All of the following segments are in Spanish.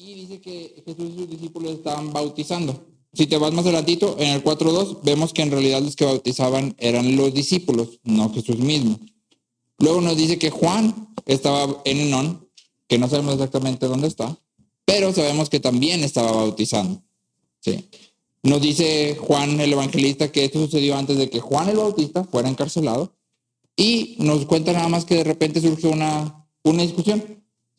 y dice que Jesús y sus discípulos estaban bautizando. Si te vas más adelantito, en el 4:2, vemos que en realidad los que bautizaban eran los discípulos, no Jesús mismo. Luego nos dice que Juan estaba en Enón, que no sabemos exactamente dónde está, pero sabemos que también estaba bautizando. ¿Sí? Nos dice Juan el evangelista que esto sucedió antes de que Juan el Bautista fuera encarcelado, y nos cuenta nada más que de repente surgió una discusión.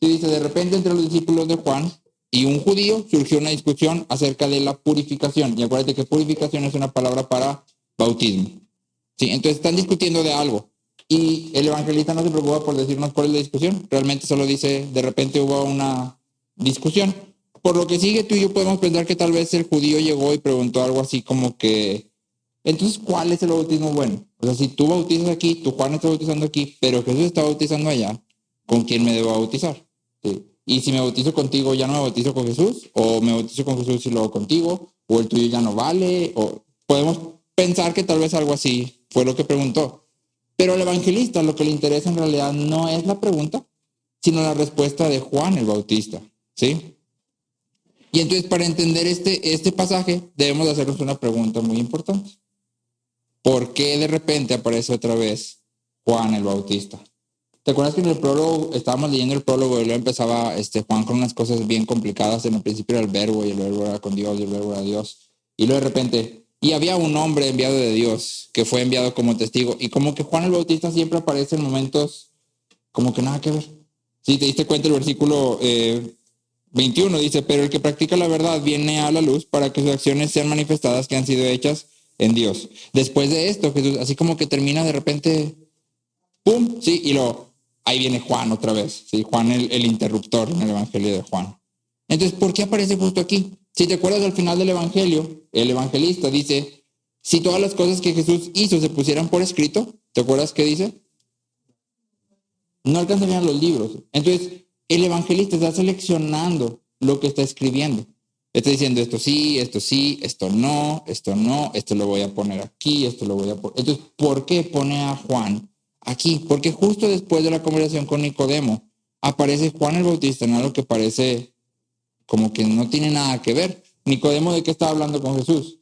Se dice, de repente entre los discípulos de Juan y un judío surgió una discusión acerca de la purificación. Y acuérdate que purificación es una palabra para bautismo. ¿Sí? Entonces están discutiendo de algo. Y el evangelista no se preocupa por decirnos cuál es la discusión. Realmente solo dice, de repente hubo una discusión. Por lo que sigue, tú y yo podemos pensar que tal vez el judío llegó y preguntó algo así como que, entonces, ¿cuál es el bautismo bueno? O sea, si tú bautizas aquí, tú Juan está bautizando aquí, pero Jesús está bautizando allá, ¿con quién me debo bautizar? ¿Sí? Y si me bautizo contigo, ¿ya no me bautizo con Jesús? ¿O me bautizo con Jesús y luego contigo? ¿O el tuyo ya no vale? O podemos pensar que tal vez algo así fue lo que preguntó. Pero al evangelista lo que le interesa en realidad no es la pregunta, sino la respuesta de Juan el Bautista. ¿Sí? Y entonces, para entender este pasaje, debemos hacernos una pregunta muy importante. ¿Por qué de repente aparece otra vez Juan el Bautista? ¿Te acuerdas que en el prólogo, estábamos leyendo el prólogo y luego empezaba Juan con unas cosas bien complicadas? En el principio era el verbo, y el verbo era con Dios, y el verbo era Dios. Y luego de repente, y había un hombre enviado de Dios que fue enviado como testigo. Y como que Juan el Bautista siempre aparece en momentos como que nada que ver. Si te diste cuenta, el versículo 21 dice, pero el que practica la verdad viene a la luz para que sus acciones sean manifestadas que han sido hechas en Dios. Después de esto, Jesús así como que termina de repente, ¡pum! Sí, y luego ahí viene Juan otra vez, ¿sí? Juan el interruptor en el evangelio de Juan. Entonces, ¿por qué aparece justo aquí? Si te acuerdas al final del evangelio, el evangelista dice, si todas las cosas que Jesús hizo se pusieran por escrito, ¿te acuerdas qué dice? No alcanzarían los libros. Entonces, el evangelista está seleccionando lo que está escribiendo. Está diciendo esto sí, esto no, esto lo voy a poner aquí, esto lo voy a poner. Entonces, ¿por qué pone a Juan aquí? Porque justo después de la conversación con Nicodemo, aparece Juan el Bautista en algo que parece como que no tiene nada que ver. Nicodemo, ¿de qué estaba hablando con Jesús?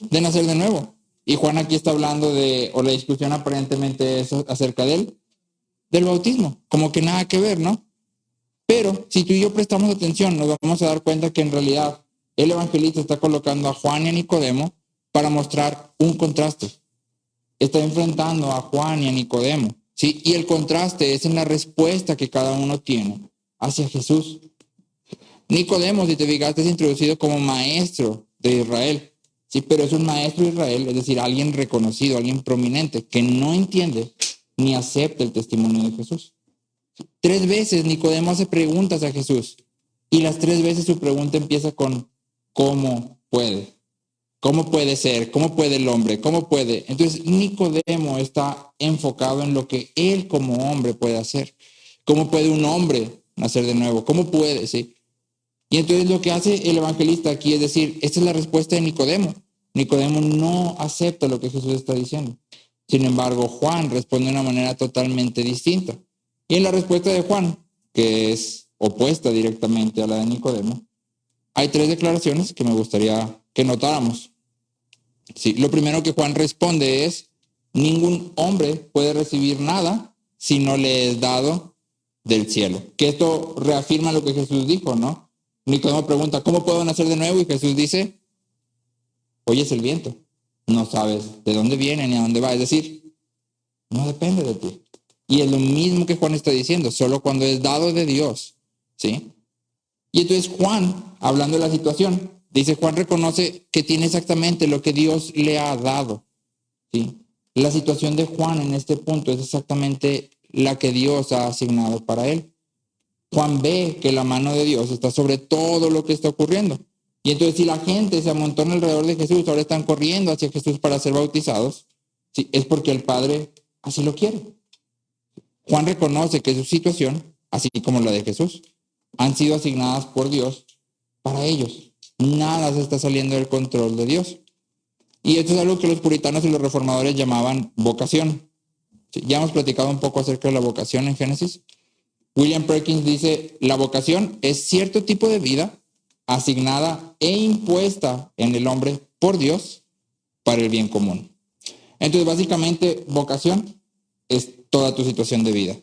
De nacer de nuevo. Y Juan aquí está hablando o la discusión aparentemente es acerca del bautismo. Como que nada que ver, ¿no? Pero si tú y yo prestamos atención, nos vamos a dar cuenta que en realidad el evangelista está colocando a Juan y a Nicodemo para mostrar un contraste. Está enfrentando a Juan y a Nicodemo, ¿sí? Y el contraste es en la respuesta que cada uno tiene hacia Jesús. Nicodemo, si te fijaste, es introducido como maestro de Israel, ¿sí? Pero es un maestro de Israel, es decir, alguien reconocido, alguien prominente, que no entiende ni acepta el testimonio de Jesús. 3 veces Nicodemo hace preguntas a Jesús, y las 3 veces su pregunta empieza con ¿cómo puede? ¿Cómo puede ser? ¿Cómo puede el hombre? ¿Cómo puede? Entonces Nicodemo está enfocado en lo que él como hombre puede hacer. ¿Cómo puede un hombre nacer de nuevo? ¿Cómo puede? ¿Sí? Y entonces lo que hace el evangelista aquí es decir, esta es la respuesta de Nicodemo. Nicodemo no acepta lo que Jesús está diciendo. Sin embargo, Juan responde de una manera totalmente distinta. Y en la respuesta de Juan, que es opuesta directamente a la de Nicodemo, hay 3 declaraciones que me gustaría que notáramos. Sí, lo primero que Juan responde es, ningún hombre puede recibir nada si no le es dado del cielo. Que esto reafirma lo que Jesús dijo, ¿no? Nicodemo pregunta, ¿cómo puedo nacer de nuevo? Y Jesús dice, oyes el viento, no sabes de dónde viene ni a dónde va. Es decir, no depende de ti. Y es lo mismo que Juan está diciendo, solo cuando es dado de Dios, ¿sí? Y entonces Juan, hablando de la situación, dice, Juan reconoce que tiene exactamente lo que Dios le ha dado, ¿sí? La situación de Juan en este punto es exactamente la que Dios ha asignado para él. Juan ve que la mano de Dios está sobre todo lo que está ocurriendo. Y entonces si la gente se amontona alrededor de Jesús, ahora están corriendo hacia Jesús para ser bautizados, ¿sí? Es porque el Padre así lo quiere. Juan reconoce que su situación, así como la de Jesús, han sido asignadas por Dios para ellos. Nada se está saliendo del control de Dios. Y esto es algo que los puritanos y los reformadores llamaban vocación. ¿Sí? Ya hemos platicado un poco acerca de la vocación en Génesis. William Perkins dice, la vocación es cierto tipo de vida asignada e impuesta en el hombre por Dios para el bien común. Entonces, básicamente, vocación es toda tu situación de vida.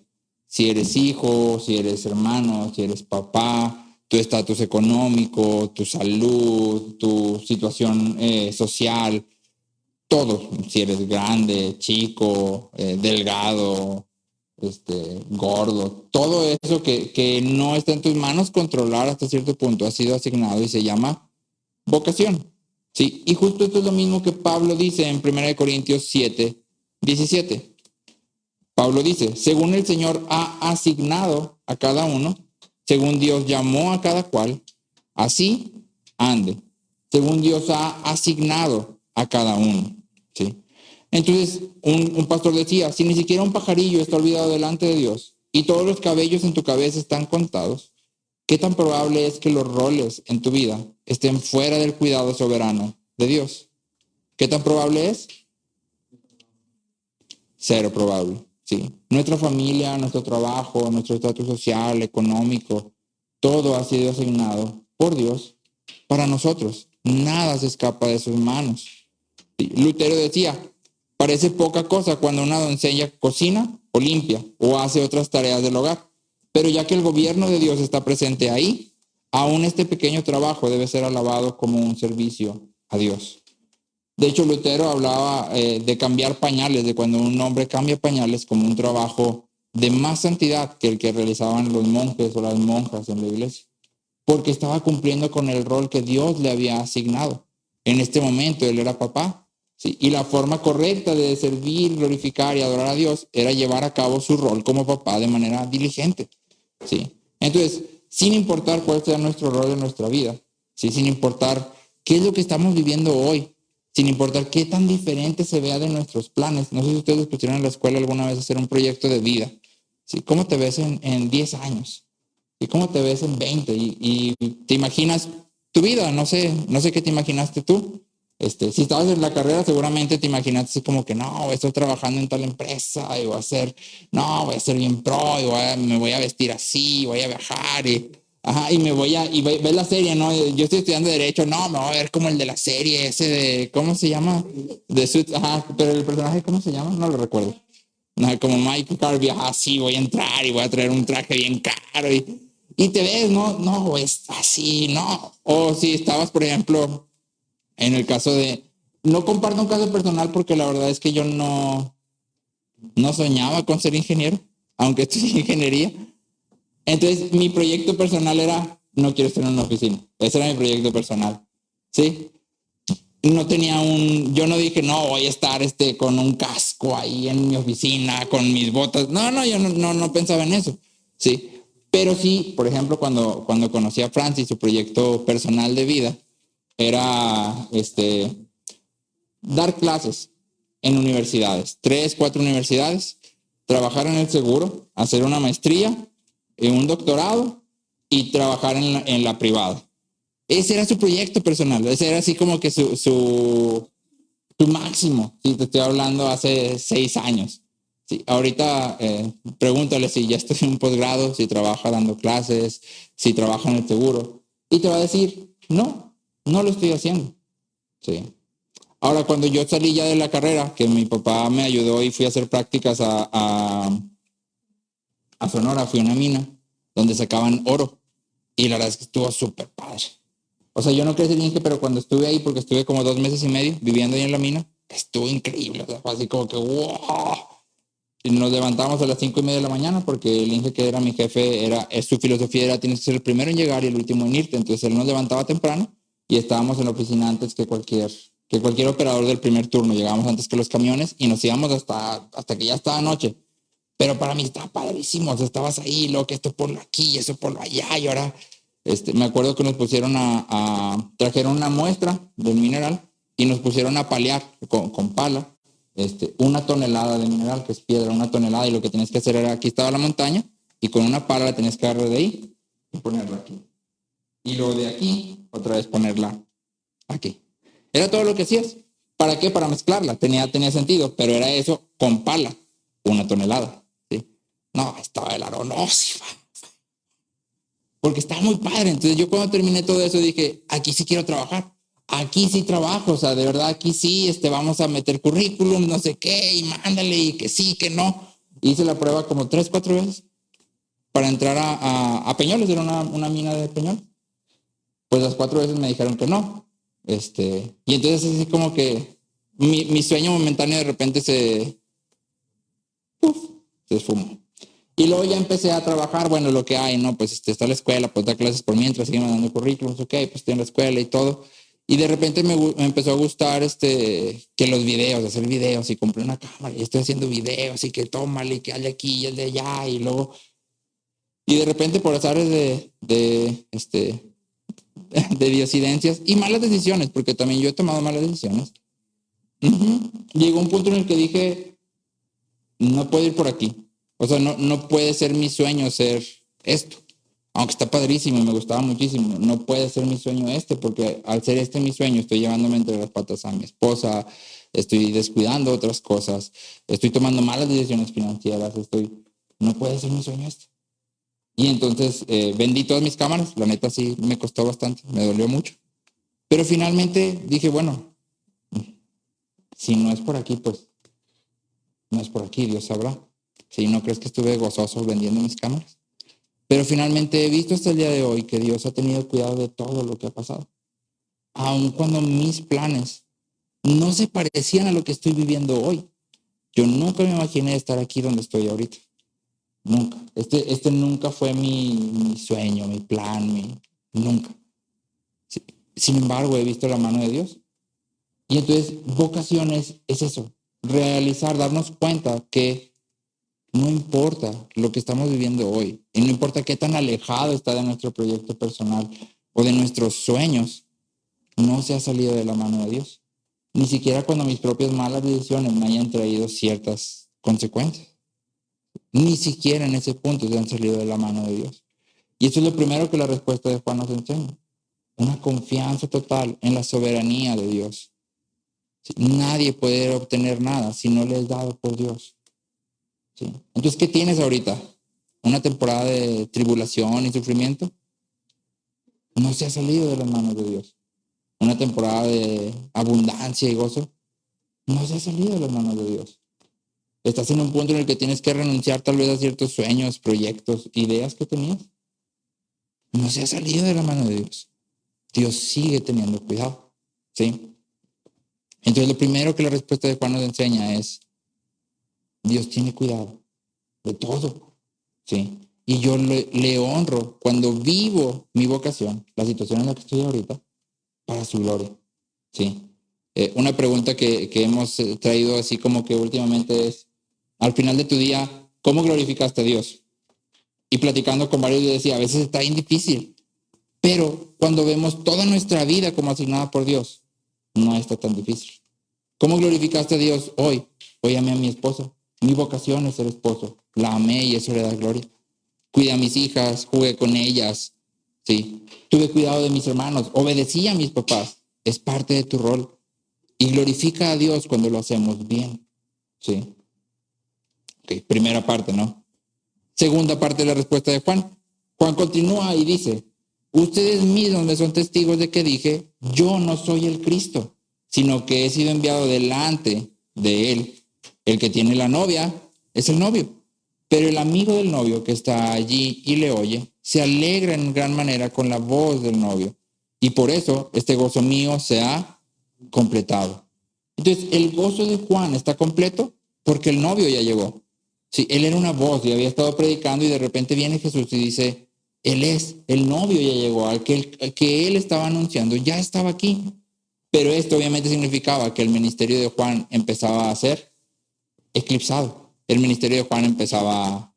Si eres hijo, si eres hermano, si eres papá, tu estatus económico, tu salud, tu situación social, todo. Si eres grande, chico, delgado, gordo, todo eso que no está en tus manos controlar hasta cierto punto ha sido asignado y se llama vocación. Sí, y justo esto es lo mismo que Pablo dice en 1 Corintios 7:17. Pablo dice, según el Señor ha asignado a cada uno, según Dios llamó a cada cual, así ande. Según Dios ha asignado a cada uno. ¿Sí? Entonces, un pastor decía, si ni siquiera un pajarillo está olvidado delante de Dios y todos los cabellos en tu cabeza están contados, ¿qué tan probable es que los roles en tu vida estén fuera del cuidado soberano de Dios? ¿Qué tan probable es? Cero probable, sí. Nuestra familia, nuestro trabajo, nuestro estatus social, económico, todo ha sido asignado por Dios para nosotros. Nada se escapa de sus manos. Sí. Lutero decía, parece poca cosa cuando una doncella cocina o limpia o hace otras tareas del hogar, pero ya que el gobierno de Dios está presente ahí, aún este pequeño trabajo debe ser alabado como un servicio a Dios. De hecho, Lutero hablaba de cambiar pañales, de cuando un hombre cambia pañales como un trabajo de más santidad que el que realizaban los monjes o las monjas en la iglesia, porque estaba cumpliendo con el rol que Dios le había asignado. En este momento él era papá, ¿sí? Y la forma correcta de servir, glorificar y adorar a Dios era llevar a cabo su rol como papá de manera diligente, ¿sí? Entonces, sin importar cuál sea nuestro rol en nuestra vida, ¿sí? Sin importar qué es lo que estamos viviendo hoy, sin importar qué tan diferente se vea de nuestros planes. No sé si ustedes pusieron en la escuela alguna vez hacer un proyecto de vida. ¿Sí? ¿Cómo te ves en 10 años? ¿Y cómo te ves en 20? Y te imaginas tu vida, no sé qué te imaginaste tú. Si estabas en la carrera, seguramente te imaginaste así como que no, estoy trabajando en tal empresa y voy a ser bien pro, me voy a vestir así, voy a viajar ajá, y ves la serie, ¿no? Yo estoy estudiando Derecho, no, me voy a ver como el de la serie, ese de, ¿cómo se llama? De Suits, ajá, pero el personaje, ¿cómo se llama? No lo recuerdo. No, como Michael Carby, así voy a entrar y voy a traer un traje bien caro y te ves, no, es así, no. O si estabas, por ejemplo, en el caso de, no comparto un caso personal porque la verdad es que yo no soñaba con ser ingeniero, aunque estudié ingeniería. Entonces, mi proyecto personal era, no quiero estar en una oficina. Ese era mi proyecto personal, ¿sí? Yo no dije, no, voy a estar con un casco ahí en mi oficina, con mis botas. No, yo no pensaba en eso, ¿sí? Pero sí, por ejemplo, cuando conocí a Francis, su proyecto personal de vida era, dar clases en universidades, 3, 4 universidades, trabajar en el seguro, hacer una maestría, un doctorado y trabajar en la privada. Ese era su proyecto personal, ese era así como que su máximo. Si te estoy hablando hace 6 años. Sí, ahorita pregúntale si ya estoy en un posgrado, si trabaja dando clases, si trabaja en el seguro. Y te va a decir, no lo estoy haciendo. Sí. Ahora, cuando yo salí ya de la carrera, que mi papá me ayudó y fui a hacer prácticas a Sonora, fui a una mina donde sacaban oro. Y la verdad es que estuvo súper padre. O sea, yo no crecí bien, pero cuando estuve ahí, porque estuve como 2 meses y medio viviendo ahí en la mina, estuvo increíble. O sea, fue así como que wow. Y nos levantamos a las 5:30 de la mañana porque el Inge, que era mi jefe, su filosofía era tienes que ser el primero en llegar y el último en irte. Entonces él nos levantaba temprano y estábamos en la oficina antes que cualquier operador del primer turno. Llegábamos antes que los camiones y nos íbamos hasta que ya estaba noche. Pero para mí estaba padrísimo. O sea, estabas ahí, lo que esto por aquí, eso por allá. Y ahora, me acuerdo que nos pusieron trajeron una muestra del mineral y nos pusieron a palear con pala, 1 tonelada de mineral, que es piedra, 1 tonelada. Y lo que tienes que hacer era, aquí estaba la montaña y con una pala la tenías que agarrar de ahí y ponerla aquí. Y luego de aquí, otra vez ponerla aquí. Era todo lo que hacías. ¿Para qué? Para mezclarla. Tenía sentido, pero era eso con pala, 1 tonelada. No, estaba el aro, no, sí, porque estaba muy padre. Entonces yo cuando terminé todo eso dije, aquí sí quiero trabajar. Aquí sí trabajo, o sea, de verdad, aquí sí, vamos a meter currículum, no sé qué, y mándale, y que sí, que no. Hice la prueba como 3, 4 veces para entrar a Peñoles, era una mina de Peñoles. Pues las 4 veces me dijeron que no. Y entonces así como que mi sueño momentáneo de repente se esfumó. Y luego ya empecé a trabajar, bueno, lo que hay, ¿no? Pues está la escuela, pues da clases por mientras, sigue mandando currículums, ok, pues estoy en la escuela y todo. Y de repente me empezó a gustar que los videos, hacer videos, y compré una cámara y estoy haciendo videos y que tómale y que hay aquí y el de allá y luego. Y de repente por azares de diosidencias y malas decisiones, porque también yo he tomado malas decisiones. Llegó un punto en el que dije, no puedo ir por aquí. O sea, no puede ser mi sueño ser esto. Aunque está padrísimo y me gustaba muchísimo, no puede ser mi sueño porque al ser mi sueño, estoy llevándome entre las patas a mi esposa, estoy descuidando otras cosas, estoy tomando malas decisiones financieras, no puede ser mi sueño este. Y entonces vendí todas mis cámaras, la neta sí me costó bastante, me dolió mucho. Pero finalmente dije, bueno, si no es por aquí, pues no es por aquí, Dios sabrá. Si no crees que estuve gozoso vendiendo mis cámaras. Pero finalmente he visto hasta el día de hoy que Dios ha tenido cuidado de todo lo que ha pasado. Aun cuando mis planes no se parecían a lo que estoy viviendo hoy. Yo nunca me imaginé estar aquí donde estoy ahorita. Nunca. Este nunca fue mi sueño, mi plan, nunca. Sin embargo, he visto la mano de Dios. Y entonces, vocaciones es eso, realizar, darnos cuenta que no importa lo que estamos viviendo hoy, y no importa qué tan alejado está de nuestro proyecto personal o de nuestros sueños, no se ha salido de la mano de Dios. Ni siquiera cuando mis propias malas decisiones me hayan traído ciertas consecuencias. Ni siquiera en ese punto se han salido de la mano de Dios. Y eso es lo primero que la respuesta de Juan nos enseña. Una confianza total en la soberanía de Dios. Nadie puede obtener nada si no le es dado por Dios. ¿Sí? Entonces, ¿qué tienes ahorita? ¿Una temporada de tribulación y sufrimiento? No se ha salido de las manos de Dios. ¿Una temporada de abundancia y gozo? No se ha salido de las manos de Dios. Estás en un punto en el que tienes que renunciar tal vez a ciertos sueños, proyectos, ideas que tenías. No se ha salido de la mano de Dios. Dios sigue teniendo cuidado. ¿Sí? Entonces, lo primero que la respuesta de Juan nos enseña es, Dios tiene cuidado de todo. ¿Sí? Y yo le honro cuando vivo mi vocación, la situación en la que estoy ahorita, para su gloria. ¿Sí? Una pregunta que hemos traído así como que últimamente es, al final de tu día, ¿cómo glorificaste a Dios? Y platicando con varios, yo decía, a veces está bien difícil, pero cuando vemos toda nuestra vida como asignada por Dios, no está tan difícil. ¿Cómo glorificaste a Dios hoy? Hoy amé a mi esposa. Mi vocación es ser esposo. La amé y eso le da gloria. Cuidé a mis hijas, jugué con ellas. Sí. Tuve cuidado de mis hermanos, obedecí a mis papás. Es parte de tu rol. Y glorifica a Dios cuando lo hacemos bien. Sí. Ok, primera parte, ¿no? Segunda parte de la respuesta de Juan. Juan continúa y dice, ustedes mismos me son testigos de que dije, yo no soy el Cristo, sino que he sido enviado delante de él. El que tiene la novia es el novio, pero el amigo del novio que está allí y le oye, se alegra en gran manera con la voz del novio. Y por eso este gozo mío se ha completado. Entonces, el gozo de Juan está completo porque el novio ya llegó. Sí, él era una voz y había estado predicando y de repente viene Jesús y dice, él es, el novio ya llegó, al que él estaba anunciando, ya estaba aquí. Pero esto obviamente significaba que el ministerio de Juan empezaba a ser eclipsado. El ministerio de Juan empezaba a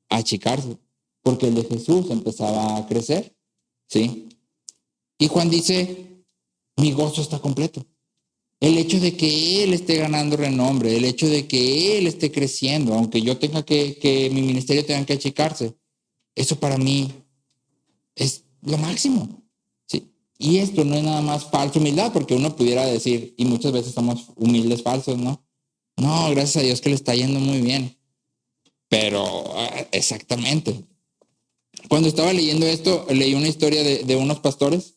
achicarse porque el de Jesús empezaba a crecer. ¿Sí? Y Juan dice, mi gozo está completo. El hecho de que él esté ganando renombre, el hecho de que él esté creciendo, aunque yo tenga que mi ministerio tenga que achicarse, eso para mí es lo máximo. ¿Sí? Y esto no es nada más falsa humildad, porque uno pudiera decir, y muchas veces somos humildes falsos, ¿no? No, gracias a Dios que le está yendo muy bien. Pero exactamente. Cuando estaba leyendo esto, leí una historia de unos pastores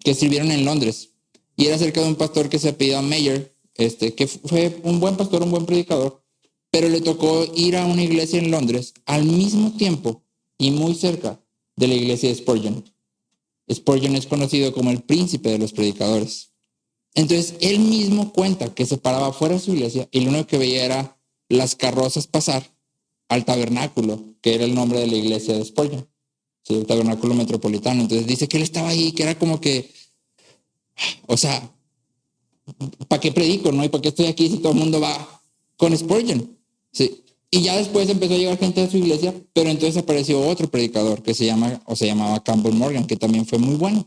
que sirvieron en Londres. Y era acerca de un pastor que se apellidaba Mayer, que fue un buen pastor, un buen predicador, pero le tocó ir a una iglesia en Londres al mismo tiempo y muy cerca de la iglesia de Spurgeon. Spurgeon es conocido como el príncipe de los predicadores. Entonces, él mismo cuenta que se paraba fuera de su iglesia y lo único que veía era las carrozas pasar al tabernáculo, que era el nombre de la iglesia de Spurgeon, ¿sí? El tabernáculo metropolitano. Entonces dice que él estaba ahí, que era como que, o sea, ¿para qué predico, no? ¿Y para qué estoy aquí si todo el mundo va con Spurgeon? Sí. Y ya después empezó a llegar gente a su iglesia, pero entonces apareció otro predicador que se llamaba Campbell Morgan, que también fue muy bueno.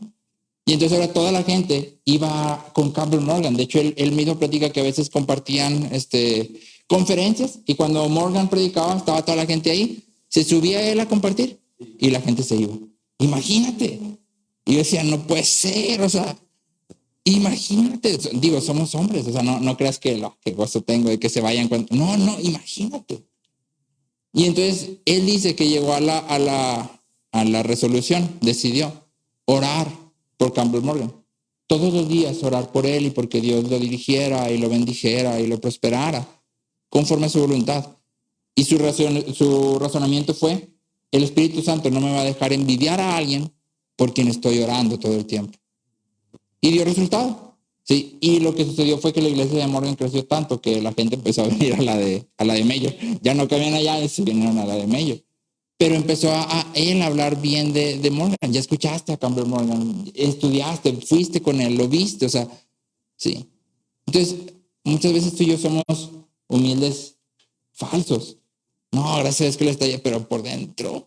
Y entonces ahora toda la gente iba con Campbell Morgan. De hecho, él mismo platica que a veces compartían conferencias y cuando Morgan predicaba, estaba toda la gente ahí, se subía él a compartir y la gente se iba. Imagínate. Y yo decía, no puede ser, o sea, imagínate. Digo, somos hombres, o sea, no creas que qué gozo tengo de que se vayan. No, imagínate. Y entonces él dice que llegó a la resolución, decidió orar por Campbell Morgan. Todos los días orar por él y porque Dios lo dirigiera y lo bendijera y lo prosperara conforme a su voluntad. Y su razonamiento fue, el Espíritu Santo no me va a dejar envidiar a alguien por quien estoy orando todo el tiempo. Y dio resultado. Sí, y lo que sucedió fue que la iglesia de Morgan creció tanto que la gente empezó a venir a la de Mayer. Ya no cabían allá y se vinieron a la de Mayer. Pero empezó a él a hablar bien de Morgan. Ya escuchaste a Campbell Morgan, estudiaste, fuiste con él, lo viste, o sea, sí. Entonces, muchas veces tú y yo somos humildes falsos. No, gracias a Dios que lo está allá, pero por dentro.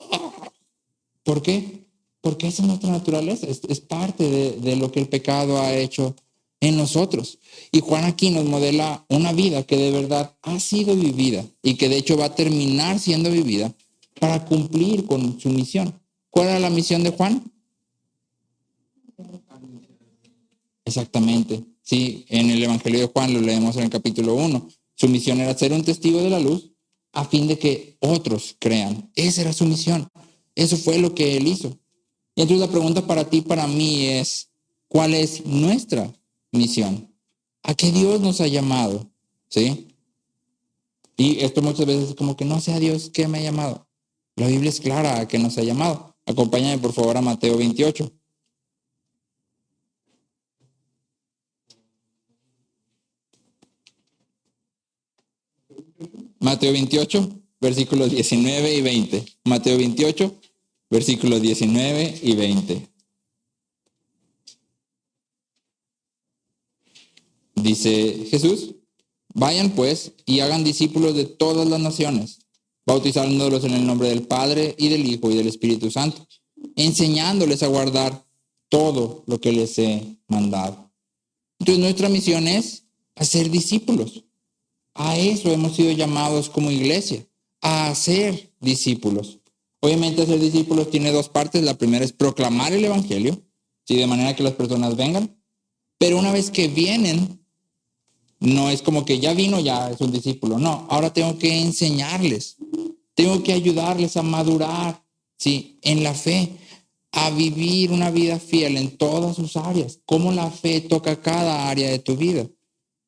¿Por qué? Porque esa es nuestra naturaleza, es parte de lo que el pecado ha hecho en nosotros. Y Juan aquí nos modela una vida que de verdad ha sido vivida y que de hecho va a terminar siendo vivida para cumplir con su misión. ¿Cuál era la misión de Juan? Exactamente. Sí, en el Evangelio de Juan lo leemos en el capítulo 1. Su misión era ser un testigo de la luz a fin de que otros crean. Esa era su misión. Eso fue lo que él hizo. Y entonces la pregunta para ti, para mí es, ¿cuál es nuestra misión? ¿A qué Dios nos ha llamado? ¿Sí? Y esto muchas veces es como que no sea Dios que me ha llamado. La Biblia es clara a que nos ha llamado. Acompáñame por favor a Mateo 28. Mateo 28, versículos 19 y 20. Mateo 28, versículos 19 y 20. Dice Jesús, vayan pues y hagan discípulos de todas las naciones, bautizándolos en el nombre del Padre y del Hijo y del Espíritu Santo, enseñándoles a guardar todo lo que les he mandado. Entonces nuestra misión es hacer discípulos. A eso hemos sido llamados como iglesia, a hacer discípulos. Obviamente hacer discípulos tiene dos partes. La primera es proclamar el Evangelio, ¿sí? De manera que las personas vengan. Pero una vez que vienen, no es como que ya vino, ya es un discípulo. No, ahora tengo que enseñarles. Tengo que ayudarles a madurar, ¿sí? En la fe, a vivir una vida fiel en todas sus áreas. Cómo la fe toca cada área de tu vida.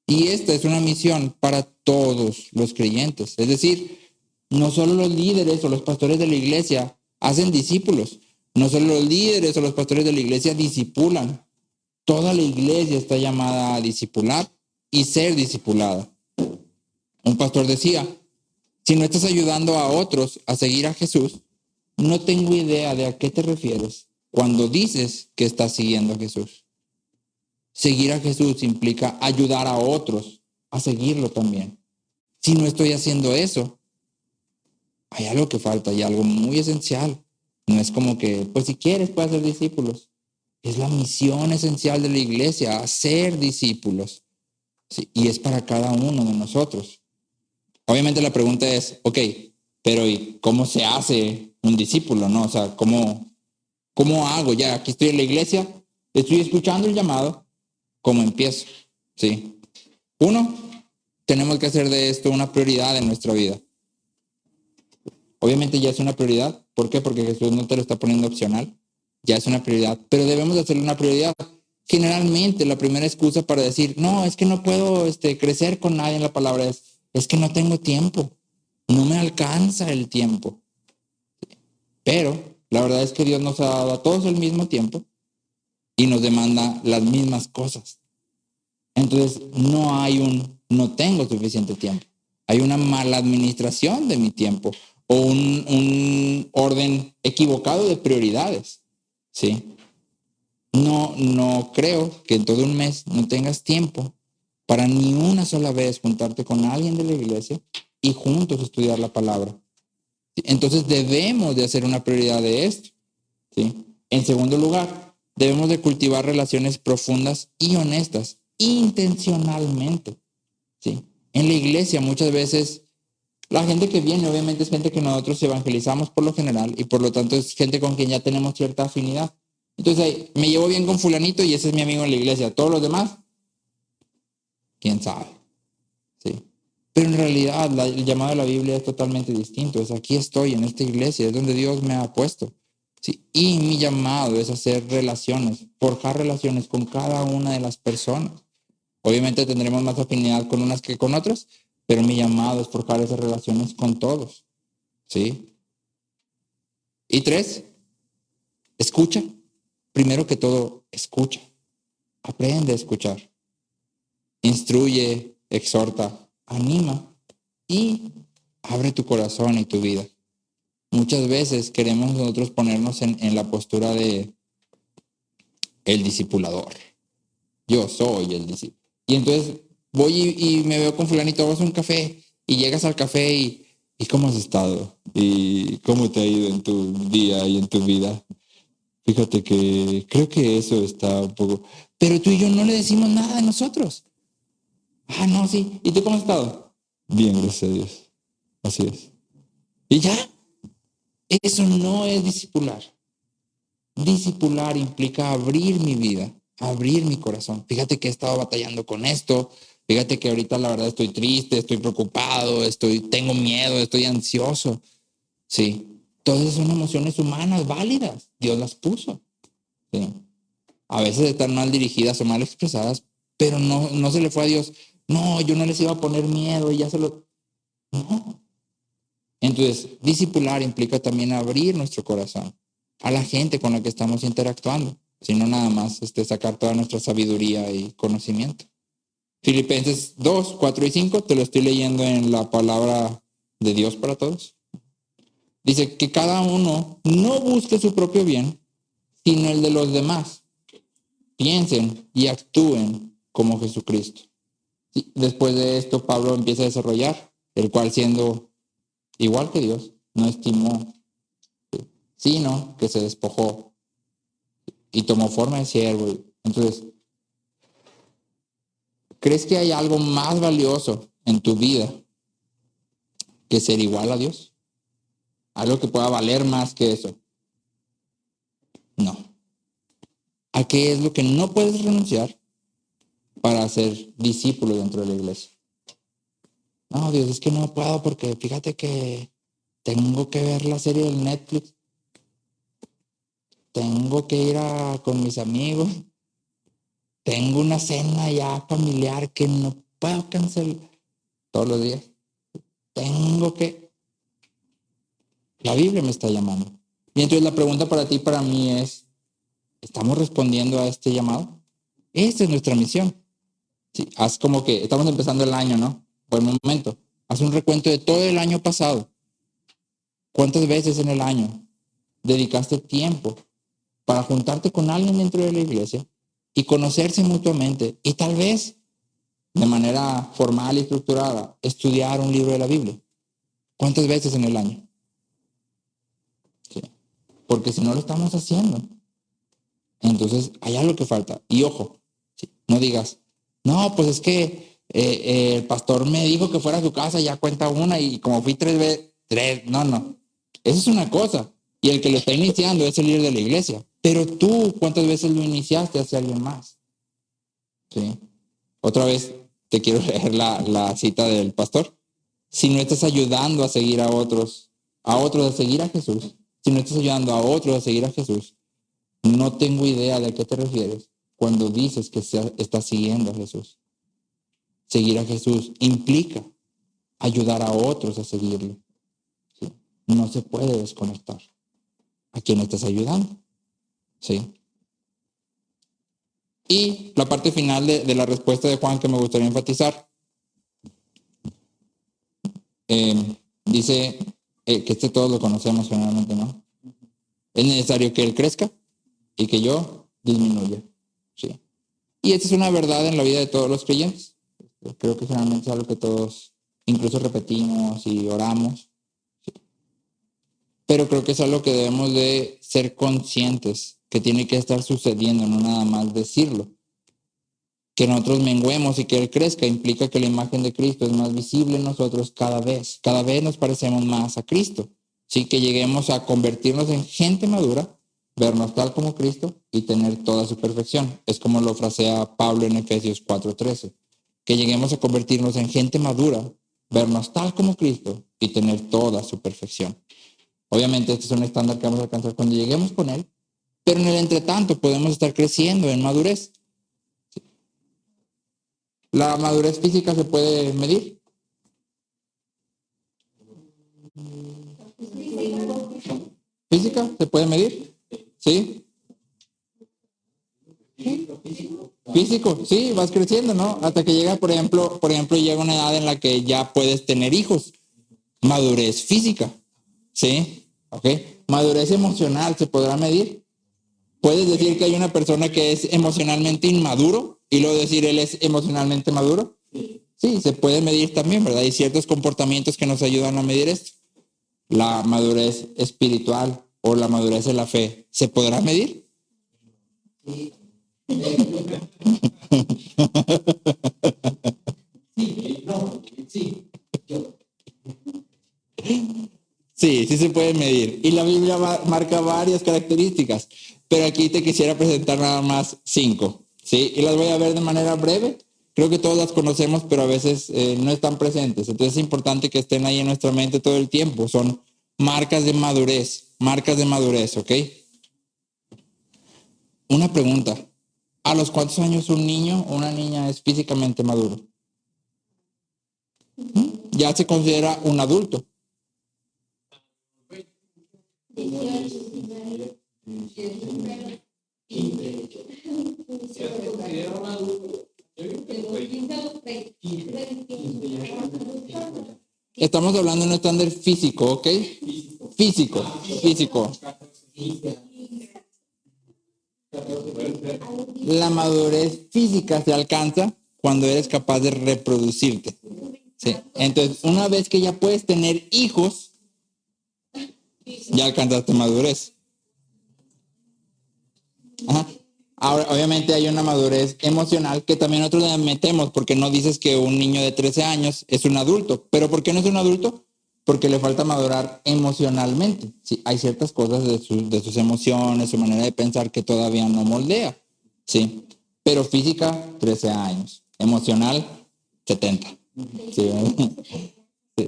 Y esta es una misión para todos los creyentes. Es decir, no solo los líderes o los pastores de la iglesia hacen discípulos. No solo los líderes o los pastores de la iglesia discipulan. Toda la iglesia está llamada a discipular y ser discipulada. Un pastor decía, si no estás ayudando a otros a seguir a Jesús, no tengo idea de a qué te refieres cuando dices que estás siguiendo a Jesús. Seguir a Jesús implica ayudar a otros a seguirlo también. Si no estoy haciendo eso, hay algo que falta y algo muy esencial. No es como que, pues si quieres puedes ser discípulos. Es la misión esencial de la iglesia, hacer discípulos. Sí, y es para cada uno de nosotros. Obviamente la pregunta es, ok, pero ¿y cómo se hace un discípulo, no? O sea, ¿cómo hago? Ya, aquí estoy en la iglesia, estoy escuchando el llamado, ¿cómo empiezo? Sí. Uno, tenemos que hacer de esto una prioridad en nuestra vida. Obviamente ya es una prioridad. ¿Por qué? Porque Jesús no te lo está poniendo opcional. Ya es una prioridad, pero debemos de hacerlo una prioridad. Generalmente la primera excusa para decir, no, es que no puedo crecer con nadie en la palabra es que no tengo tiempo. No me alcanza el tiempo. Pero la verdad es que Dios nos ha dado a todos el mismo tiempo y nos demanda las mismas cosas. Entonces no tengo suficiente tiempo. Hay una mala administración de mi tiempo o un orden equivocado de prioridades, ¿sí? No creo que en todo un mes no tengas tiempo para ni una sola vez juntarte con alguien de la iglesia y juntos estudiar la palabra. Entonces debemos de hacer una prioridad de esto, ¿sí? En segundo lugar, debemos de cultivar relaciones profundas y honestas, intencionalmente, ¿sí? En la iglesia muchas veces la gente que viene obviamente es gente que nosotros evangelizamos por lo general y por lo tanto es gente con quien ya tenemos cierta afinidad. Entonces me llevo bien con fulanito y ese es mi amigo en la iglesia. Todos los demás, quién sabe, ¿sí? Pero en realidad el llamado de la Biblia es totalmente distinto. Es aquí estoy en esta iglesia, es donde Dios me ha puesto. Sí, y mi llamado es hacer relaciones, forjar relaciones con cada una de las personas. Obviamente tendremos más afinidad con unas que con otras, pero mi llamado es forjar esas relaciones con todos. ¿Sí? Y tres, escucha. Primero que todo, escucha. Aprende a escuchar. Instruye, exhorta, anima y abre tu corazón y tu vida. Muchas veces queremos nosotros ponernos en la postura de el discipulador. Yo soy el discípulo. Y entonces voy y me veo con fulanito, vas a un café y llegas al café y ¿cómo has estado? ¿Y cómo te ha ido en tu día y en tu vida? Fíjate que creo que eso está un poco... Pero tú y yo no le decimos nada de nosotros. Ah, no, sí. ¿Y tú cómo has estado? Bien, gracias a Dios. Así es. ¿Y ya? Eso no es discipular. Discipular implica abrir mi vida, abrir mi corazón. Fíjate que he estado batallando con esto. Fíjate que ahorita la verdad estoy triste, estoy preocupado, tengo miedo, estoy ansioso. Sí, todas son emociones humanas válidas. Dios las puso. Sí. A veces están mal dirigidas o mal expresadas, pero no se le fue a Dios. No, yo no les iba a poner miedo y ya se lo... No. Entonces, discipular implica también abrir nuestro corazón a la gente con la que estamos interactuando, sino nada más sacar toda nuestra sabiduría y conocimiento. Filipenses 2, 4 y 5, te lo estoy leyendo en la palabra de Dios para todos. Dice que cada uno no busque su propio bien, sino el de los demás. Piensen y actúen como Jesucristo. Sí, después de esto, Pablo empieza a desarrollar, el cual siendo igual que Dios, no estimó, sino que se despojó y tomó forma de siervo. Entonces, ¿crees que hay algo más valioso en tu vida que ser igual a Dios? ¿Algo que pueda valer más que eso? No. ¿A qué es lo que no puedes renunciar para ser discípulo dentro de la iglesia? No, Dios, es que no puedo porque fíjate que tengo que ver la serie del Netflix. Tengo que ir con mis amigos. Tengo una cena ya familiar que no puedo cancelar todos los días. La Biblia me está llamando. Y entonces la pregunta para ti y para mí es, ¿estamos respondiendo a este llamado? Esta es nuestra misión. Sí, haz como que estamos empezando el año, ¿no? Por el momento. Haz un recuento de todo el año pasado. ¿Cuántas veces en el año dedicaste tiempo para juntarte con alguien dentro de la iglesia y conocerse mutuamente y tal vez de manera formal y estructurada estudiar un libro de la Biblia? ¿Cuántas veces en el año? Sí. Porque si no lo estamos haciendo, entonces hay algo que falta. Y ojo, sí, no digas, no, pues es que el pastor me dijo que fuera a su casa, ya cuenta una y como fui 3 veces, no. Eso es una cosa. Y el que lo está iniciando es el líder de la iglesia. Pero tú, ¿cuántas veces lo iniciaste hacia alguien más? ¿Sí? Otra vez te quiero leer la cita del pastor. Si no estás ayudando a seguir a otros a otros a seguir a Jesús, si no estás ayudando a otros a seguir a Jesús, no tengo idea de a qué te refieres cuando dices que estás siguiendo a Jesús. Seguir a Jesús implica ayudar a otros a seguirlo. ¿Sí? No se puede desconectar a quien estás ayudando. ¿Sí? Y la parte final de la respuesta de Juan que me gustaría enfatizar, dice que todos lo conocemos generalmente, ¿no? Es necesario que Él crezca y que yo disminuya. ¿Sí? Y esta es una verdad en la vida de todos los creyentes. Creo que generalmente es algo que todos incluso repetimos y oramos. ¿Sí? Pero creo que es algo que debemos de ser conscientes, que tiene que estar sucediendo, no nada más decirlo. Que nosotros menguemos y que Él crezca implica que la imagen de Cristo es más visible en nosotros cada vez. Cada vez nos parecemos más a Cristo. ¿Sí? Que lleguemos a convertirnos en gente madura, vernos tal como Cristo y tener toda su perfección. Es como lo frasea Pablo en Efesios 4:13. Que lleguemos a convertirnos en gente madura, vernos tal como Cristo y tener toda su perfección. Obviamente este es un estándar que vamos a alcanzar cuando lleguemos con Él, pero en el entretanto podemos estar creciendo en madurez. ¿La madurez física se puede medir? ¿Física se puede medir? ¿Sí? Físico, sí, vas creciendo, ¿no? Hasta que llega, por ejemplo, llega una edad en la que ya puedes tener hijos. Madurez física, ¿sí? ¿Ok? Madurez emocional, ¿se podrá medir? ¿Puedes decir que hay una persona que es emocionalmente inmaduro y luego decir él es emocionalmente maduro? Sí, se puede medir también, ¿verdad? Hay ciertos comportamientos que nos ayudan a medir esto. La madurez espiritual o la madurez de la fe, ¿se podrá medir? Sí. Sí, sí se puede medir. Y la Biblia marca varias características, pero aquí te quisiera presentar nada más 5, ¿sí? Y las voy a ver de manera breve. Creo que todas las conocemos, pero a veces no están presentes. Entonces es importante que estén ahí en nuestra mente todo el tiempo. Son marcas de madurez, ¿ok? Una pregunta. ¿A los cuántos años un niño o una niña es físicamente maduro? Ya se considera un adulto. Estamos hablando de un estándar físico, ¿ok? Físico. La madurez física se alcanza cuando eres capaz de reproducirte. Sí. Entonces, una vez que ya puedes tener hijos, ya alcanzaste madurez. Ajá. Ahora, obviamente hay una madurez emocional que también nosotros le metemos, porque no dices que un niño de 13 años es un adulto. ¿Pero por qué no es un adulto? Porque le falta madurar emocionalmente. Sí, hay ciertas cosas de sus emociones, su manera de pensar que todavía no moldea. Sí, pero física, 13 años. Emocional, 70. Sí. Sí.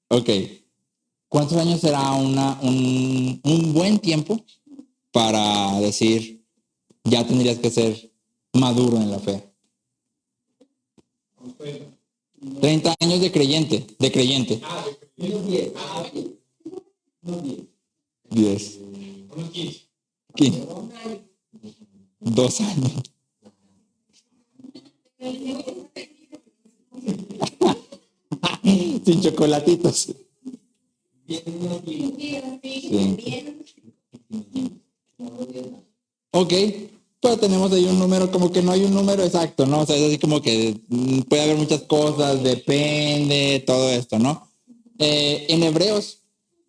Ok. ¿Cuántos años será un buen tiempo para decir ya tendrías que ser maduro en la fe? 30 años de creyente. 10. 15. 2 años. Sin chocolatitos. Sí. Ok, pues tenemos ahí un número, como que no hay un número exacto, ¿no? O sea, es así como que puede haber muchas cosas, depende, todo esto, ¿no? En Hebreos,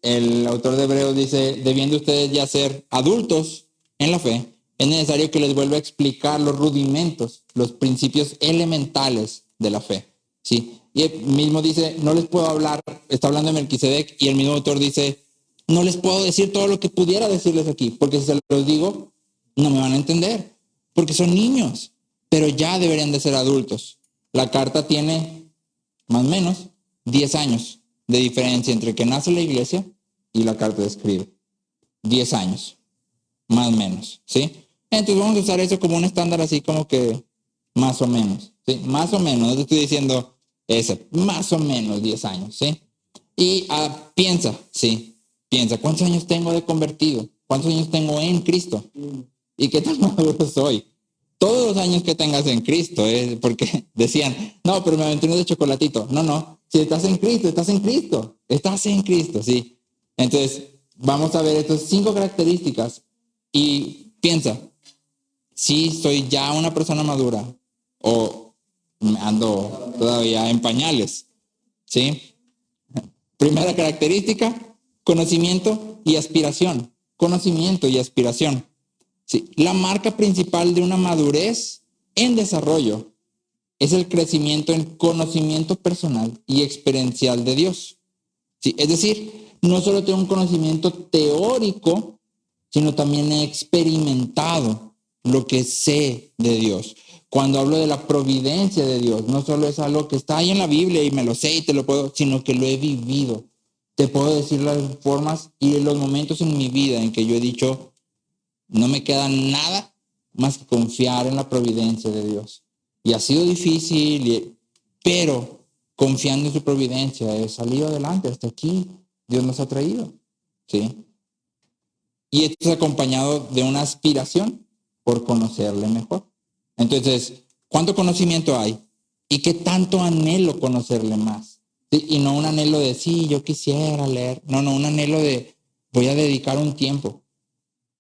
el autor de Hebreos dice, debiendo ustedes ya ser adultos en la fe, es necesario que les vuelva a explicar los rudimentos, los principios elementales de la fe, ¿sí? Y él mismo dice, no les puedo hablar, está hablando de Melquisedec, y el mismo autor dice, no les puedo decir todo lo que pudiera decirles aquí, porque si se los digo, no me van a entender, porque son niños, pero ya deberían de ser adultos. La carta tiene más o menos 10 años de diferencia entre que nace la iglesia y la carta de escribe. 10 años, más o menos, ¿sí? Entonces vamos a usar eso como un estándar así como que más o menos, ¿sí? Más o menos, no te estoy diciendo ese, más o menos 10 años, ¿sí? Y piensa, ¿sí? Piensa, ¿cuántos años tengo de convertido? ¿Cuántos años tengo en Cristo? ¿Y qué tan maduro soy? Todos los años que tengas en Cristo, porque decían, no, pero me aventé uno de chocolatito. No, no, si estás en Cristo, estás en Cristo, estás en Cristo, sí. Entonces, vamos a ver estas 5 características y piensa, si soy ya una persona madura o ando todavía en pañales, ¿sí? Primera característica, conocimiento y aspiración. Conocimiento y aspiración. Sí, la marca principal de una madurez en desarrollo es el crecimiento en conocimiento personal y experiencial de Dios. Sí, es decir, no solo tengo un conocimiento teórico, sino también he experimentado lo que sé de Dios. Cuando hablo de la providencia de Dios, no solo es algo que está ahí en la Biblia y me lo sé y te lo puedo, sino que lo he vivido. Te puedo decir las formas y los momentos en mi vida en que yo he dicho, no me queda nada más que confiar en la providencia de Dios. Y ha sido difícil, pero confiando en su providencia he salido adelante. Hasta aquí Dios nos ha traído. ¿Sí? Y esto es acompañado de una aspiración por conocerle mejor. Entonces, ¿cuánto conocimiento hay? ¿Y qué tanto anhelo conocerle más? ¿Sí? Y no un anhelo de, sí, yo quisiera leer. No, un anhelo de, voy a dedicar un tiempo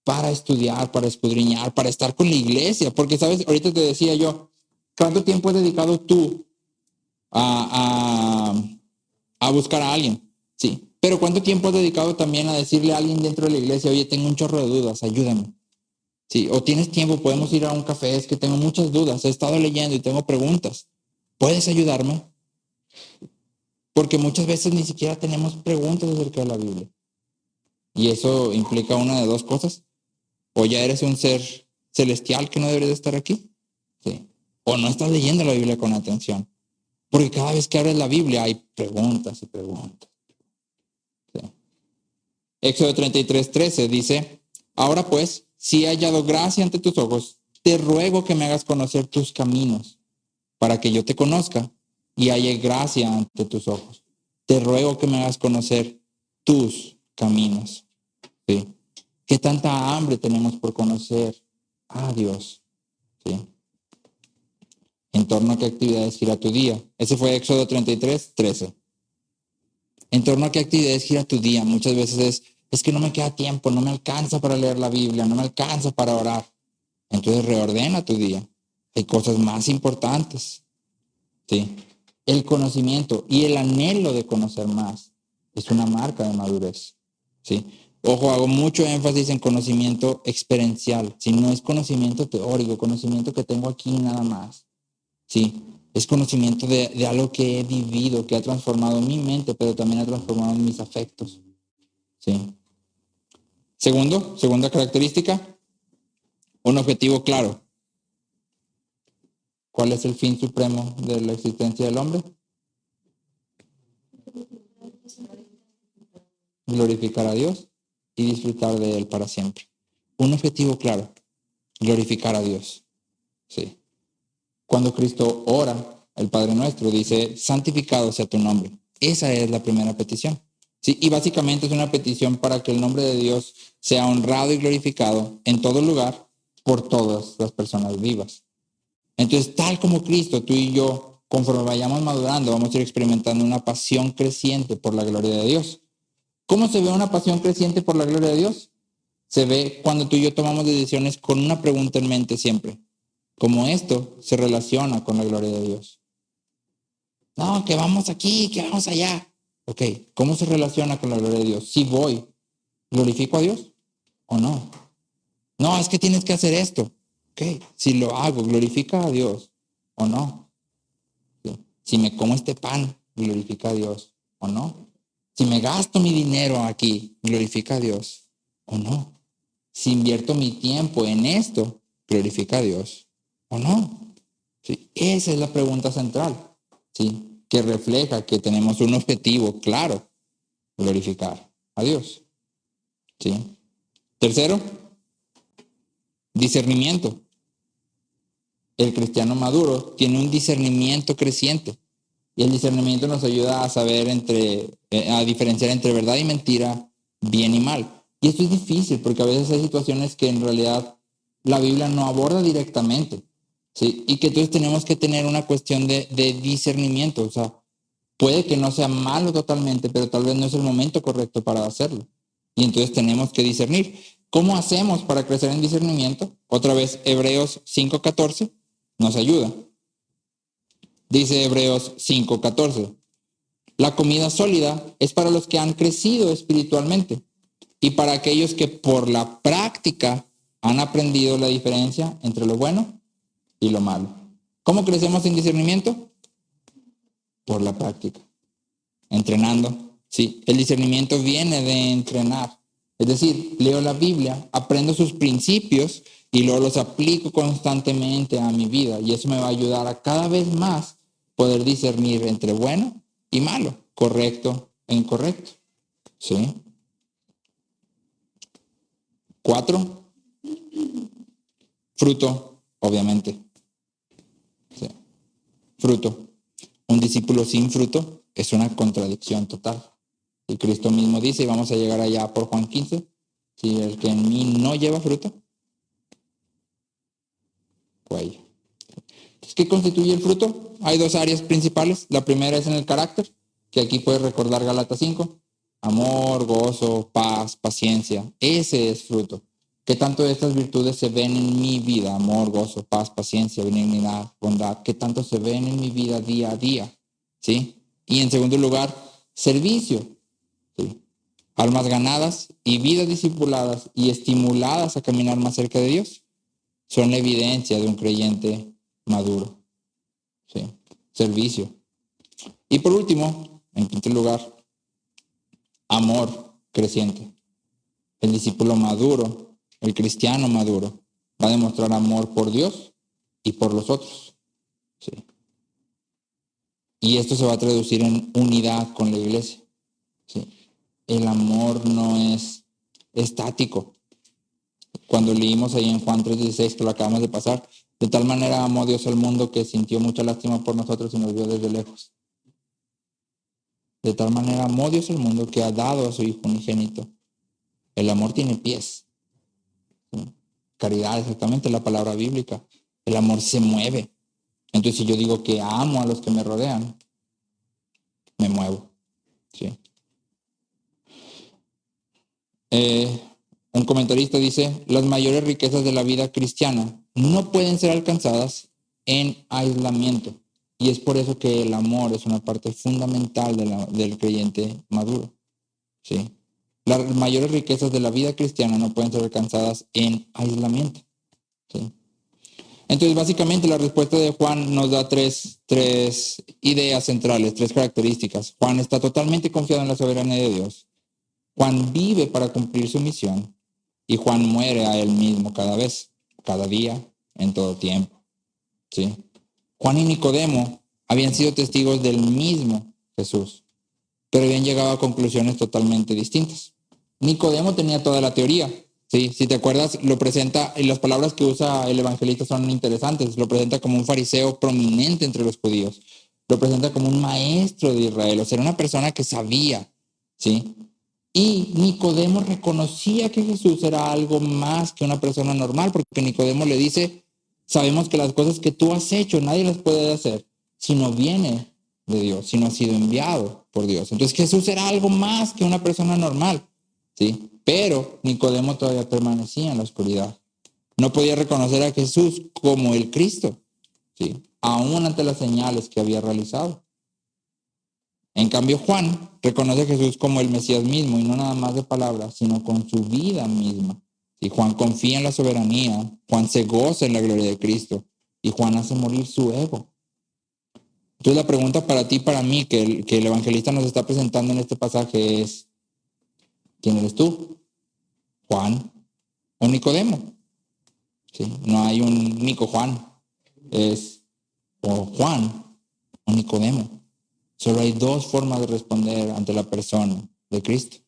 para estudiar, para escudriñar, para estar con la iglesia. Porque, ¿sabes? Ahorita te decía yo, ¿cuánto tiempo has dedicado tú a buscar a alguien? Sí. Pero ¿cuánto tiempo has dedicado también a decirle a alguien dentro de la iglesia, oye, tengo un chorro de dudas, ayúdame? Sí. O tienes tiempo, podemos ir a un café, es que tengo muchas dudas, he estado leyendo y tengo preguntas. ¿Puedes ayudarme? Porque muchas veces ni siquiera tenemos preguntas acerca de la Biblia. Y eso implica una de dos cosas. O ya eres un ser celestial que no debería de estar aquí. Sí. O no estás leyendo la Biblia con atención. Porque cada vez que abres la Biblia hay preguntas y preguntas. Sí. Éxodo 33:13 dice, ahora pues, si he hallado gracia ante tus ojos, te ruego que me hagas conocer tus caminos, para que yo te conozca y halle gracia ante tus ojos. Te ruego que me hagas conocer tus caminos. ¿Sí? ¿Qué tanta hambre tenemos por conocer a Dios? ¿Sí? ¿En torno a qué actividades gira tu día? Ese fue Éxodo 33:13. ¿En torno a qué actividades gira tu día? Muchas veces es que no me queda tiempo, no me alcanza para leer la Biblia, no me alcanza para orar. Entonces reordena tu día. Hay cosas más importantes. ¿Sí? El conocimiento y el anhelo de conocer más es una marca de madurez. ¿Sí? Ojo, hago mucho énfasis en conocimiento experiencial. Si no es conocimiento teórico, conocimiento que tengo aquí nada más. ¿Sí? Es conocimiento de algo que he vivido, que ha transformado mi mente, pero también ha transformado mis afectos. ¿Sí? Segunda característica, un objetivo claro. ¿Cuál es el fin supremo de la existencia del hombre? Glorificar a Dios y disfrutar de Él para siempre. Un objetivo claro, glorificar a Dios. Sí. Cuando Cristo ora, el Padre Nuestro dice, santificado sea tu nombre. Esa es la primera petición. Sí, y básicamente es una petición para que el nombre de Dios sea honrado y glorificado en todo lugar por todas las personas vivas. Entonces, tal como Cristo, tú y yo, conforme vayamos madurando, vamos a ir experimentando una pasión creciente por la gloria de Dios. ¿Cómo se ve una pasión creciente por la gloria de Dios? Se ve cuando tú y yo tomamos decisiones con una pregunta en mente siempre. ¿Cómo esto se relaciona con la gloria de Dios? No, que vamos aquí, que vamos allá. Ok, ¿cómo se relaciona con la gloria de Dios? Si voy, ¿glorifico a Dios o no? No, es que tienes que hacer esto. Ok, si lo hago, ¿glorifica a Dios o no? Sí. Si me como este pan, ¿glorifica a Dios o no? Si me gasto mi dinero aquí, ¿glorifica a Dios o no? Si invierto mi tiempo en esto, ¿glorifica a Dios o no? ¿Sí? Esa es la pregunta central, ¿sí? Que refleja que tenemos un objetivo claro, glorificar a Dios. ¿sí? Tercero, discernimiento. El cristiano maduro tiene un discernimiento creciente. Y el discernimiento nos ayuda a saber a diferenciar entre verdad y mentira, bien y mal. Y esto es difícil porque a veces hay situaciones que en realidad la Biblia no aborda directamente, ¿sí? Y que entonces tenemos que tener una cuestión de discernimiento. O sea, puede que no sea malo totalmente, pero tal vez no es el momento correcto para hacerlo. Y entonces tenemos que discernir. ¿Cómo hacemos para crecer en discernimiento? Otra vez, Hebreos 5:14 nos ayuda. Dice Hebreos 5:14. La comida sólida es para los que han crecido espiritualmente y para aquellos que por la práctica han aprendido la diferencia entre lo bueno y lo malo. ¿Cómo crecemos en discernimiento? Por la práctica, entrenando. Sí, el discernimiento viene de entrenar. Es decir, leo la Biblia, aprendo sus principios y luego los aplico constantemente a mi vida. Y eso me va a ayudar a cada vez más poder discernir entre bueno y malo, correcto e incorrecto. ¿Sí? 4, fruto, obviamente. ¿Sí? Fruto. Un discípulo sin fruto es una contradicción total. Y Cristo mismo dice, y vamos a llegar allá por Juan 15, si el que en mí no lleva fruto, cuello. Entonces, ¿qué constituye el fruto? Hay dos áreas principales. La primera es en el carácter, que aquí puedes recordar Gálatas 5. Amor, gozo, paz, paciencia. Ese es fruto. ¿Qué tanto de estas virtudes se ven en mi vida? Amor, gozo, paz, paciencia, benignidad, bondad. ¿Qué tanto se ven en mi vida día a día? ¿Sí? Y en segundo lugar, servicio. ¿Sí? Almas ganadas y vidas discipuladas y estimuladas a caminar más cerca de Dios son la evidencia de un creyente maduro. ¿Sí? Servicio. Y por último, en quinto lugar, amor creciente. El discípulo maduro, el cristiano maduro, va a demostrar amor por Dios y por los otros. ¿Sí? Y esto se va a traducir en unidad con la iglesia. ¿Sí? El amor no es estático. Cuando leímos ahí en Juan 3:16, que lo acabamos de pasar, de tal manera amó Dios al mundo que sintió mucha lástima por nosotros y nos vio desde lejos. De tal manera amó Dios al mundo que ha dado a su Hijo unigénito. El amor tiene pies. ¿Sí? Caridad, exactamente la palabra bíblica. El amor se mueve. Entonces, si yo digo que amo a los que me rodean, me muevo. ¿Sí? Un comentarista dice, las mayores riquezas de la vida cristiana no pueden ser alcanzadas en aislamiento. Y es por eso que el amor es una parte fundamental del creyente maduro. ¿Sí? Las mayores riquezas de la vida cristiana no pueden ser alcanzadas en aislamiento. ¿Sí? Entonces, básicamente, la respuesta de Juan nos da tres ideas centrales, tres características. Juan está totalmente confiado en la soberanía de Dios. Juan vive para cumplir su misión. Y Juan muere a él mismo cada vez, cada día, en todo tiempo. ¿Sí? Juan y Nicodemo habían sido testigos del mismo Jesús, pero habían llegado a conclusiones totalmente distintas. Nicodemo tenía toda la teoría. ¿Sí? Si te acuerdas, lo presenta, y las palabras que usa el evangelista son interesantes. Lo presenta como un fariseo prominente entre los judíos. Lo presenta como un maestro de Israel. O sea, era una persona que sabía. ¿Sí? Y Nicodemo reconocía que Jesús era algo más que una persona normal, porque Nicodemo le dice, sabemos que las cosas que tú has hecho nadie las puede hacer si no viene de Dios, si no ha sido enviado por Dios. Entonces Jesús era algo más que una persona normal, ¿sí? Pero Nicodemo todavía permanecía en la oscuridad. No podía reconocer a Jesús como el Cristo, ¿sí? Aún ante las señales que había realizado. En cambio, Juan reconoce a Jesús como el Mesías mismo, y no nada más de palabras, sino con su vida misma. Y Juan confía en la soberanía, Juan se goza en la gloria de Cristo, y Juan hace morir su ego. Entonces la pregunta para ti y para mí que el evangelista nos está presentando en este pasaje es, ¿quién eres tú? ¿Juan o Nicodemo? ¿Sí? No hay un Nico Juan, es o Juan o Nicodemo. Solo hay dos formas de responder ante la persona de Cristo.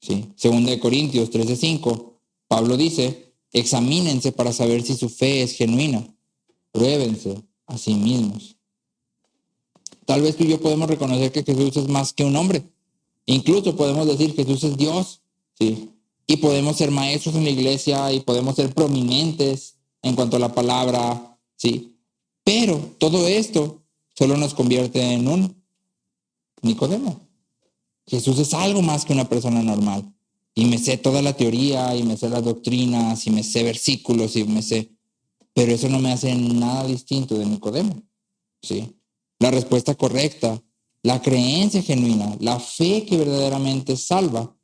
¿sí? 2 Corintios 13:5, Pablo dice, examínense para saber si su fe es genuina. Pruébense a sí mismos. Tal vez tú y yo podemos reconocer que Jesús es más que un hombre. Incluso podemos decir que Jesús es Dios, ¿sí? Y podemos ser maestros en la iglesia y podemos ser prominentes en cuanto a la palabra, ¿sí? Pero todo esto solo nos convierte en un Nicodemo. Jesús es algo más que una persona normal. Y me sé toda la teoría, y me sé las doctrinas, y me sé versículos, y me sé... Pero eso no me hace nada distinto de Nicodemo, ¿sí? La respuesta correcta, la creencia genuina, la fe que verdaderamente salva,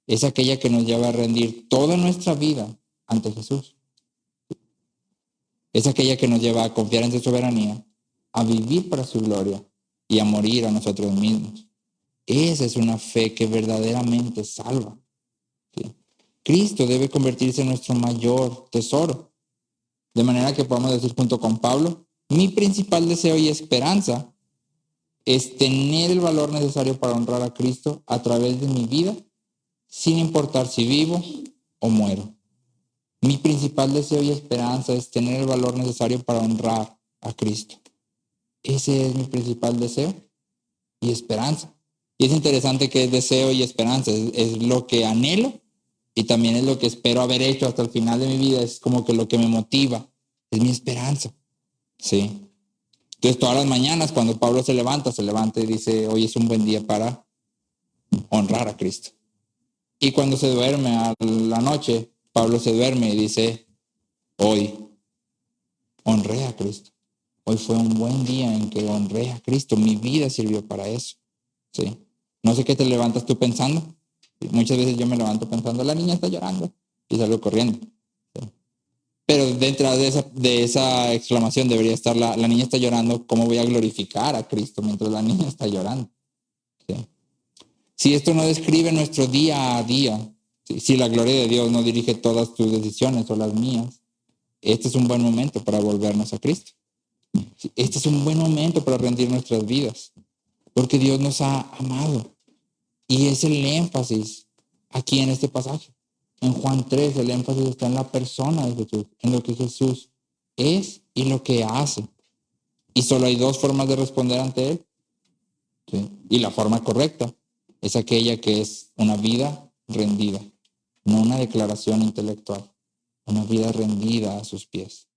es aquella que nos lleva a rendir toda nuestra vida ante Jesús. Es aquella que nos lleva a confiar en su soberanía, a vivir para su gloria y a morir a nosotros mismos. Esa es una fe que verdaderamente salva, ¿sí? Cristo debe convertirse en nuestro mayor tesoro, de manera que podamos decir junto con Pablo, mi principal deseo y esperanza es tener el valor necesario para honrar a Cristo a través de mi vida, sin importar si vivo o muero. Mi principal deseo y esperanza es tener el valor necesario para honrar a Cristo. Ese es mi principal deseo y esperanza. Y es interesante que es deseo y esperanza, es lo que anhelo y también es lo que espero haber hecho hasta el final de mi vida, es como que lo que me motiva, es mi esperanza, ¿sí? Entonces todas las mañanas cuando Pablo se levanta y dice, hoy es un buen día para honrar a Cristo. Y cuando se duerme a la noche, Pablo se duerme y dice, hoy honré a Cristo. Hoy fue un buen día en que honré a Cristo. Mi vida sirvió para eso, ¿sí? No sé qué te levantas tú pensando. Muchas veces yo me levanto pensando, la niña está llorando y salgo corriendo, ¿sí? Pero dentro de esa exclamación debería estar la niña está llorando, ¿cómo voy a glorificar a Cristo mientras la niña está llorando? ¿Sí? Si esto no describe nuestro día a día, si la gloria de Dios no dirige todas tus decisiones o las mías, este es un buen momento para volvernos a Cristo. Este es un buen momento para rendir nuestras vidas, porque Dios nos ha amado. Y es el énfasis aquí en este pasaje. En Juan 3, el énfasis está en la persona de Jesús, en lo que Jesús es y lo que hace. Y solo hay dos formas de responder ante Él, ¿sí? Y la forma correcta es aquella que es una vida rendida, no una declaración intelectual, una vida rendida a sus pies.